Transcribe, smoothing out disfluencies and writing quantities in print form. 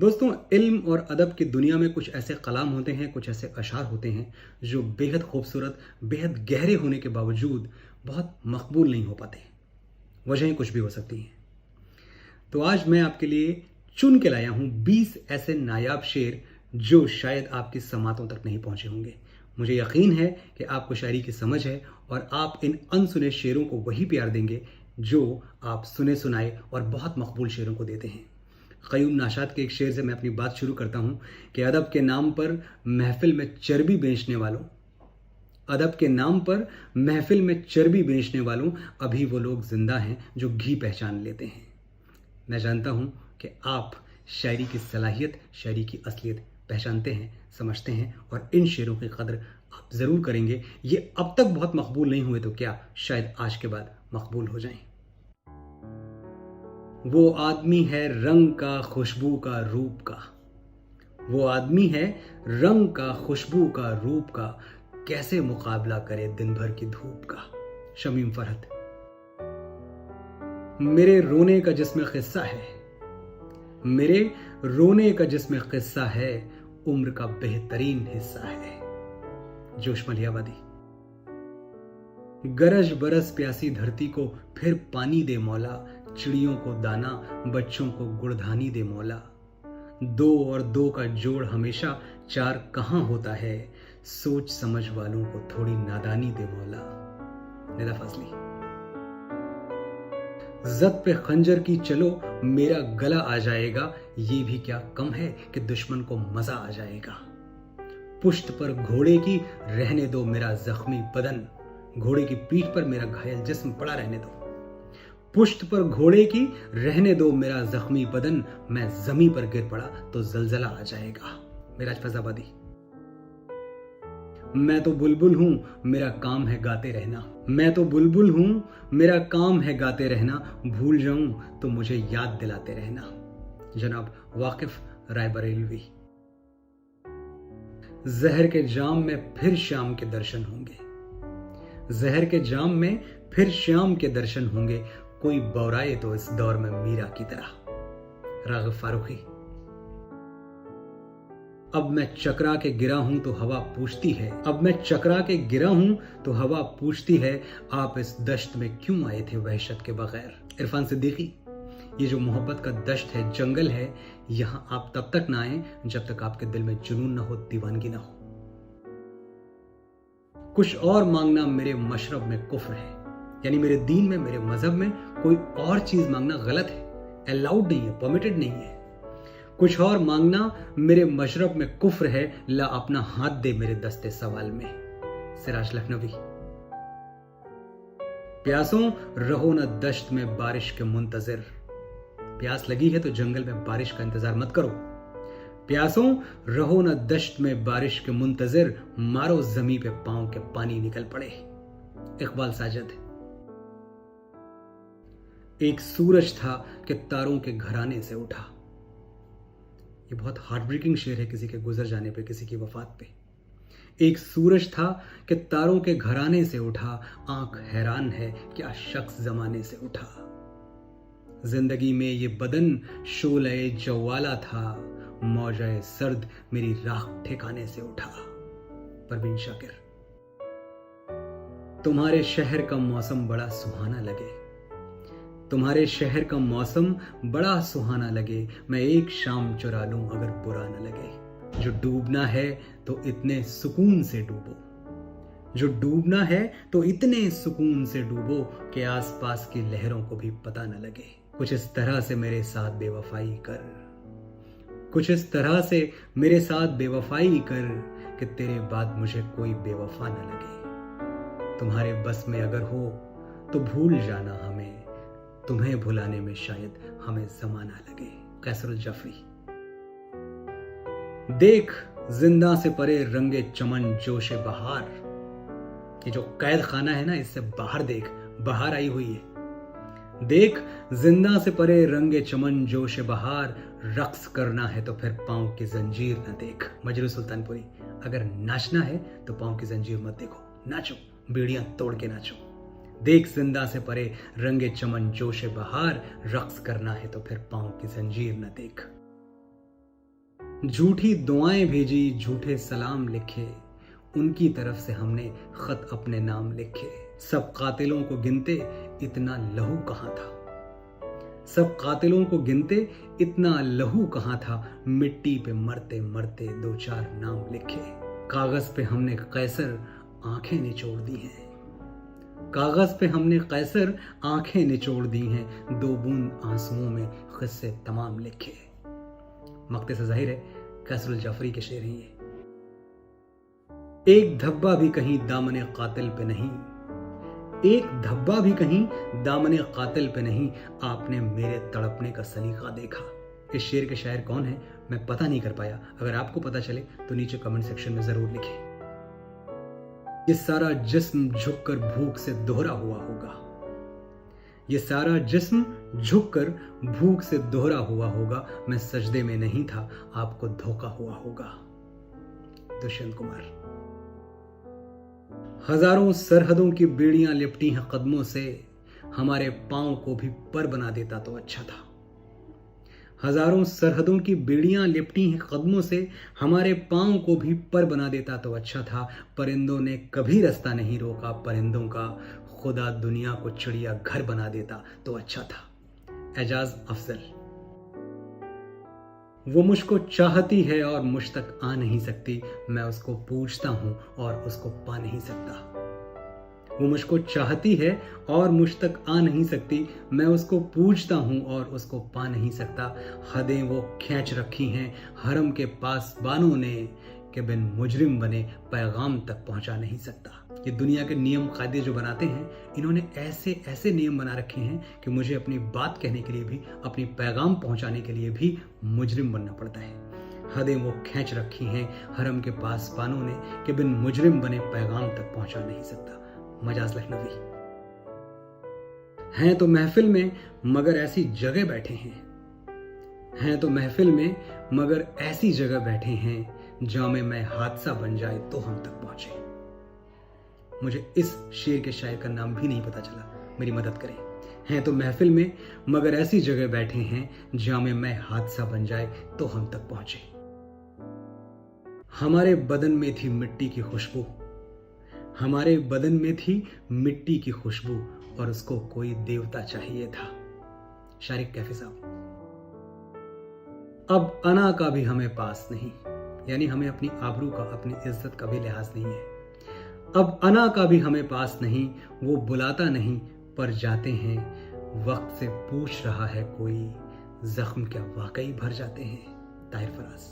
दोस्तों, इल्म और अदब की दुनिया में कुछ ऐसे कलाम होते हैं, कुछ ऐसे अशार होते हैं जो बेहद खूबसूरत, बेहद गहरे होने के बावजूद बहुत मकबूल नहीं हो पाते। वजहें कुछ भी हो सकती हैं। तो आज मैं आपके लिए चुन के लाया हूं 20 ऐसे नायाब शेर जो शायद आपकी समातों तक नहीं पहुंचे होंगे। मुझे यकीन है कि आपको शायरी की समझ है और आप इन अनसुने शेरों को वही प्यार देंगे जो आप सुने सुनाए और बहुत मकबूल शेरों को देते हैं। क़य्यूम नाशाद के एक शेर से मैं अपनी बात शुरू करता हूं कि अदब के नाम पर महफिल में चर्बी बेचने वालों, अदब के नाम पर महफिल में चर्बी बेचने वालों, अभी वो लोग जिंदा हैं जो घी पहचान लेते हैं। मैं जानता हूं कि आप शायरी की सलाहियत, शायरी की असलियत पहचानते हैं, समझते हैं और इन शेरों की कदर आप ज़रूर करेंगे। ये अब तक बहुत मकबूल नहीं हुए तो क्या शायद आज के बाद मकबूल हो जाएं। वो आदमी है रंग का, खुशबू का, रूप का। वो आदमी है रंग का, खुशबू का, रूप का, कैसे मुकाबला करे दिन भर की धूप का। शमीम फरहत। मेरे रोने का जिसमें किस्सा है, मेरे रोने का जिसमें किस्सा है, उम्र का बेहतरीन हिस्सा है। जोश मलियावादी। गरज बरस प्यासी धरती को फिर पानी दे मौला, चिड़ियों को दाना, बच्चों को गुड़धानी दे मौला। 2 और 2 का जोड़ हमेशा 4 कहां होता है, सोच समझ वालों को थोड़ी नादानी दे मौला। निदा फजली। जद पे खंजर की चलो मेरा गला आ जाएगा, ये भी क्या कम है कि दुश्मन को मजा आ जाएगा। पुश्त पर घोड़े की रहने दो मेरा जख्मी बदन, घोड़े की पीठ पर मेरा घायल जिस्म पड़ा रहने दो। पुश्त पर घोड़े की रहने दो मेरा जख्मी बदन, मैं जमी पर गिर पड़ा तो जलजला आ जाएगा। मिराज फैजाबादी। मैं तो बुलबुल हूं, मेरा काम है गाते रहना। मैं तो बुलबुल हूं, मेरा काम है गाते रहना, भूल जाऊं तो मुझे याद दिलाते रहना। जनाब वाकिफ रायबरेलवी। जहर के जाम में फिर शाम के दर्शन होंगे, जहर के जाम में फिर शाम के दर्शन होंगे, कोई बौराए तो इस दौर में मीरा की तरह। राग़िब फारूकी। अब मैं चकरा के गिरा हूं तो हवा पूछती है, अब मैं चकरा के गिरा हूं तो हवा पूछती है, आप इस दश्त में क्यों आए थे वहशत के बगैर। इरफान सिद्दीकी। ये जो मोहब्बत का दश्त है, जंगल है, यहां आप तब तक ना आए जब तक आपके दिल में जुनून ना हो, दीवानगी ना हो। कुछ और मांगना मेरे मशरब में कुफ्र है, यानी मेरे दीन में, मेरे मजहब में कोई और चीज मांगना गलत है, अलाउड नहीं है, परमिटेड नहीं है। कुछ और मांगना मेरे मशरब में कुफ्र है, ला अपना हाथ दे मेरे दस्ते सवाल में। सिराज लखनवी। प्यासों रहो न दश्त में बारिश के मुंतजिर, प्यास लगी है तो जंगल में बारिश का इंतजार मत करो। प्यासों रहो न दश्त में बारिश के मुंतजिर, मारो जमी पे पांव के पानी निकल पड़े। इकबाल साजिद। एक सूरज था कि तारों के घराने से उठा। ये बहुत हार्ट ब्रेकिंग शेर है किसी के गुजर जाने पे, किसी की वफात पे। एक सूरज था कि तारों के घराने से उठा, आंख हैरान है क्या शख्स जमाने से उठा। जिंदगी में ये बदन शोले जवाला था, मौजे सर्द मेरी राख ठिकाने से उठा। परवीन शाकिर। तुम्हारे शहर का मौसम बड़ा सुहाना लगे, तुम्हारे शहर का मौसम बड़ा सुहाना लगे, मैं एक शाम चुरा लूं अगर बुरा न लगे। जो डूबना है तो इतने सुकून से डूबो, जो डूबना है तो इतने सुकून से डूबो कि आसपास की लहरों को भी पता न लगे। कुछ इस तरह से मेरे साथ बेवफाई कर, कुछ इस तरह से मेरे साथ बेवफाई कर कि तेरे बाद मुझे कोई बेवफा न लगे। तुम्हारे बस में अगर हो तो भूल जाना हमें, तुम्हें भुलाने में शायद हमें जमाना लगे। कैसरुल जाफरी। देख जिंदा से परे रंगे चमन जोशे बहार, ये जो कैद खाना है ना, इससे बाहर देख, बाहर आई हुई है। देख जिंदा से परे रंगे चमन जोशे बहार, रक्स करना है तो फिर पांव की जंजीर न देख। मजरू सुल्तानपुरी। अगर नाचना है तो पांव की जंजीर मत देखो, नाचो, बीड़ियां तोड़ के नाचो। देख जिंदा से परे रंगे चमन जोशे बहार, रक्स करना है तो फिर पांव की जंजीर न देख। झूठी दुआएं भेजी, झूठे सलाम लिखे, उनकी तरफ से हमने खत अपने नाम लिखे। सब कातिलों को गिनते इतना लहू कहाँ था, सब कातिलों को गिनते इतना लहू कहाँ था, मिट्टी पे मरते मरते दो चार नाम लिखे। कागज पे हमने कैसर आंखें निचोड़ दी हैं, कागज पे हमने कैसर आंखें निचोड़ दी हैं, दो बूंद आंसुओं में किस्से तमाम लिखे। मक्ते से जाहिर है कैसरुल जाफरी के शेर हैं ये। एक धब्बा भी कहीं दामने कातिल पे नहीं, एक धब्बा भी कहीं दामने कातिल पे नहीं, आपने मेरे तड़पने का सलीका देखा। इस शेर के शायर कौन है मैं पता नहीं कर पाया, अगर आपको पता चले तो नीचे कमेंट सेक्शन में जरूर लिखें। ये सारा जिस्म झुककर भूख से दोहरा हुआ होगा, ये सारा जिस्म झुककर भूख से दोहरा हुआ होगा, मैं सजदे में नहीं था आपको धोखा हुआ होगा। दुष्यंत कुमार। हजारों सरहदों की बेड़ियां लिपटी हैं कदमों से, हमारे पांव को भी पर बना देता तो अच्छा था। हजारों सरहदों की बेड़ियां लिपटी हैं कदमों से, हमारे पांव को भी पर बना देता तो अच्छा था। परिंदों ने कभी रास्ता नहीं रोका परिंदों का, खुदा दुनिया को चिड़िया घर बना देता तो अच्छा था। एजाज अफजल। वो मुझको चाहती है और मुझ तक आ नहीं सकती, मैं उसको पूछता हूं और उसको पा नहीं सकता। वो मुझको चाहती है और मुझ तक आ नहीं सकती, मैं उसको पूछता हूं और उसको पा नहीं सकता। हदें वो खींच रखी हैं हरम के पास बानों ने, कि बिन मुजरिम बने पैगाम तक पहुंचा नहीं सकता। ये दुनिया के नियम कायदे जो बनाते हैं, इन्होंने ऐसे ऐसे नियम बना रखे हैं कि मुझे अपनी बात कहने के लिए भी, अपनी पैगाम पहुंचाने के लिए भी मुजरिम बनना पड़ता है। हदें वो खींच रखी हैं हरम के पास बानों ने, कि बिन मुजरिम बने पैगाम तक पहुंचा नहीं सकता। मजाज लखनवी। हैं तो महफिल में मगर ऐसी जगह बैठे हैं, हैं तो महफिल में मगर ऐसी जगह बैठे हैं, जामे में हादसा बन जाए तो हम तक पहुंचे। मुझे इस शेर के शायर का नाम भी नहीं पता चला, मेरी मदद करें। हैं तो महफिल में मगर ऐसी जगह बैठे हैं, जामे में हादसा बन जाए तो हम तक पहुंचे। हमारे बदन में थी मिट्टी की खुशबू, हमारे बदन में थी मिट्टी की खुशबू, और उसको कोई देवता चाहिए था। शारिक कैफी साहब। अब अना का भी हमें पास नहीं, यानी हमें अपनी आबरू का, अपनी इज्जत का भी लिहाज नहीं है। अब अना का भी हमें पास नहीं, वो बुलाता नहीं पर जाते हैं, वक्त से पूछ रहा है कोई, जख्म क्या वाकई भर जाते हैं। ताहिर फराज।